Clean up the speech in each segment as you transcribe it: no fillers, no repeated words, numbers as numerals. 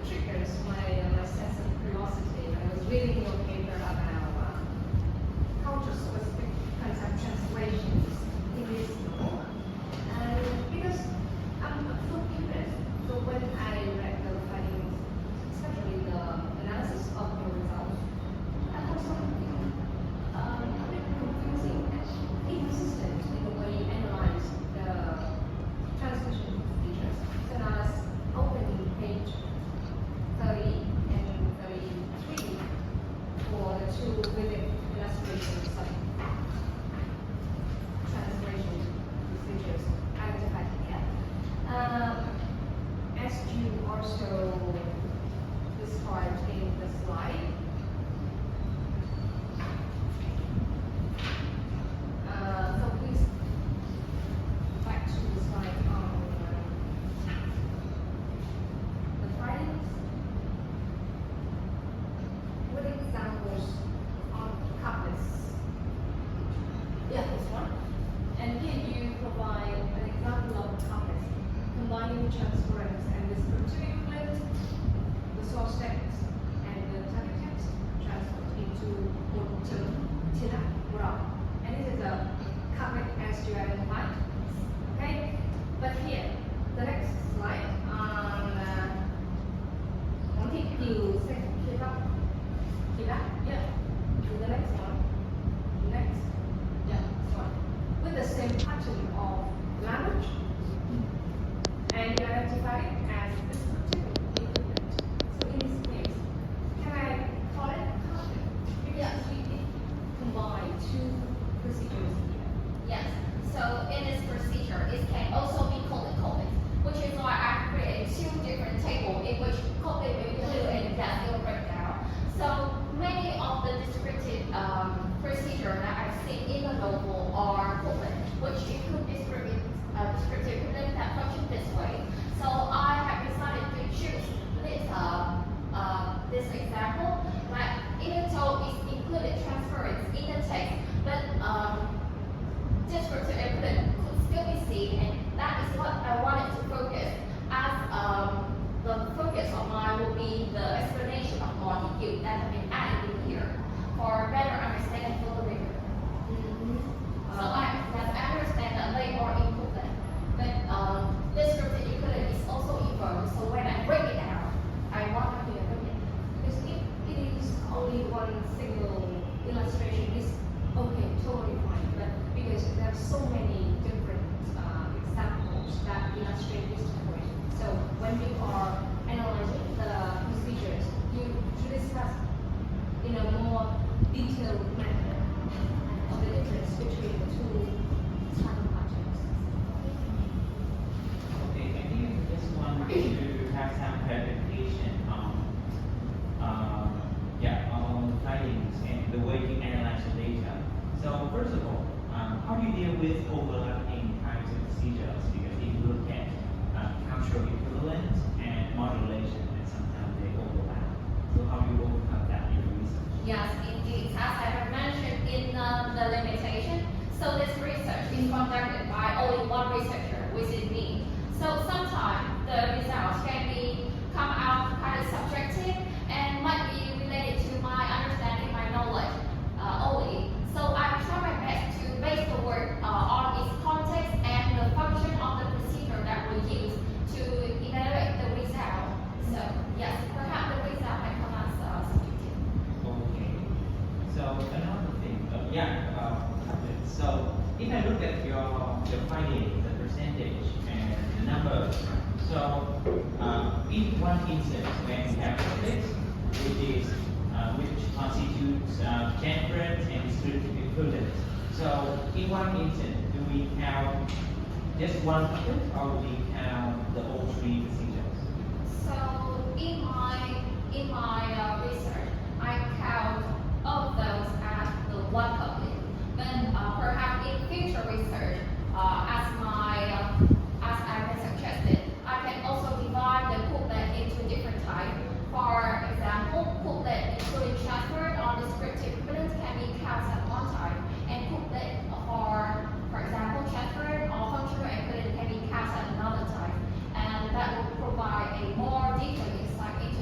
triggers my sense of curiosity. I was reading your paper about culture-specific concept translations in this law. And because I'm so curious, so when I read the findings, especially the analysis of your results, I found something a bit confusing and inconsistent in the way you analyze the translation features. So now let's open page 30 and 33 for the two vivid illustrations of translation procedures identified here. As you also described in the slide, so please back to the slide on the findings with examples on couplets. Yeah, this one. And here you provide an example of couplets combining transference and descriptive equivalent, the source text and the target text transferred into term, tila, ra. And this is a couplet as you identified. Okay? But here, the next slide on wanted to say keep up. Yeah. To the next one. Next. Yeah, this one. With the same pattern of language. And you identify it as descriptive equivalent. So in this case, can I call it couplet? Because we combine two procedures here. Yes. So in this procedure, it can also be called which is why I created two different tables in which couplet will include and that will break down. So many of the descriptive procedure that I've seen in the novel are couplet, which include descriptive equivalent that function this way. So I have decided to choose this example. Like even though it's included transference in the text, but descriptive equivalent could still be seen, and that is what I wanted to focus as the focus of mine will be the explanation of molecule that have been added in here for better understanding for the reader. So I understand that they are equivalent, but descriptive equivalent is also invoked. So when I break it down, I want to be a bit. Because it is only one single illustration, it's okay, totally fine. But because there are so many different examples that illustrate this point. So when you are analyzing the procedures, you discuss in a more detailed manner of the difference between the two type of objects. Okay, I think I just want to have some clarification on findings and the way you analyze the data. So first of all, how do you deal with overlapping types of procedures? Because if you look at cultural equivalent and modulation, and sometimes they overlap. So how do you overcome that in your research? Yes, indeed. As I have mentioned in the limitation, so this research is conducted by only one researcher, which is me. So sometimes the results can be come out kind of subjective and might be related to my understanding, my knowledge only. So I try my best to base the work on its context and the function of the procedure that we use to evaluate the result. So yes, perhaps the result might come out subjective. Okay. So another thing, so if I look at your findings, the percentage and the numbers, so in one instance when we have conflicts, which constitutes temperate and descriptive equivalent. So in one instance, do we count just one conflict or do we count the all three procedures? So in my research, I count all of those as the one couplet. But perhaps in future research, as I have suggested, I can also divide the couplet into different types. For example, couplet including transferred or descriptive equivalence can be counted at one time, and couplet for example, transferred or functional equivalent can be counted at another time, and that will provide a more detailed insight into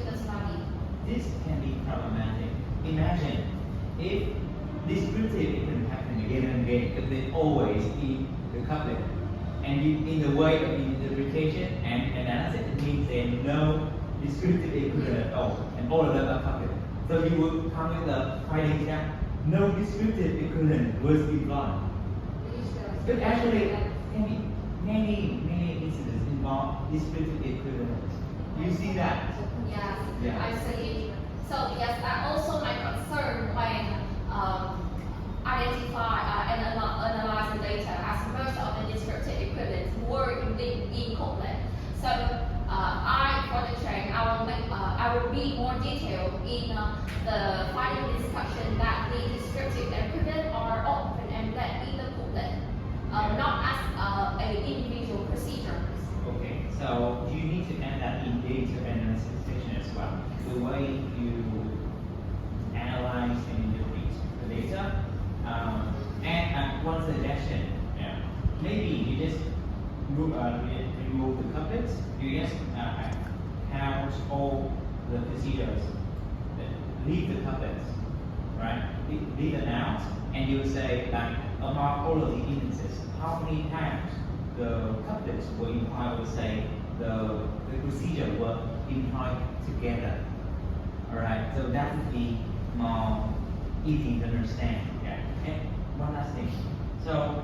always in the couplet. And in the way of interpretation and analysis, it means there's no descriptive equivalent at all, and all of them are couplet. So you would come with the finding that no descriptive equivalent was employed. But actually, many incidents involve descriptive equivalence. You see that? Yes, Yeah. I see. So yes, that also my concern when identify and analyze the data, as most of the descriptive equivalents were indeed incomplete. So for the train, I will be more detailed in the final discussion that the descriptive equivalent are often embedded in the couplet, not as an individual procedure. Okay, so you need to add that in data analysis section as well. The way you analyze and interpret the data. And one suggestion, maybe you just remove the couplets. You just count all the procedures. Leave the couplets, right? Leave the nouns, and you say like among all of the instances, how many times the couplets were implied, or say the procedure were implied together. Alright, so that would be more easy to understand. Yeah. And one last thing. So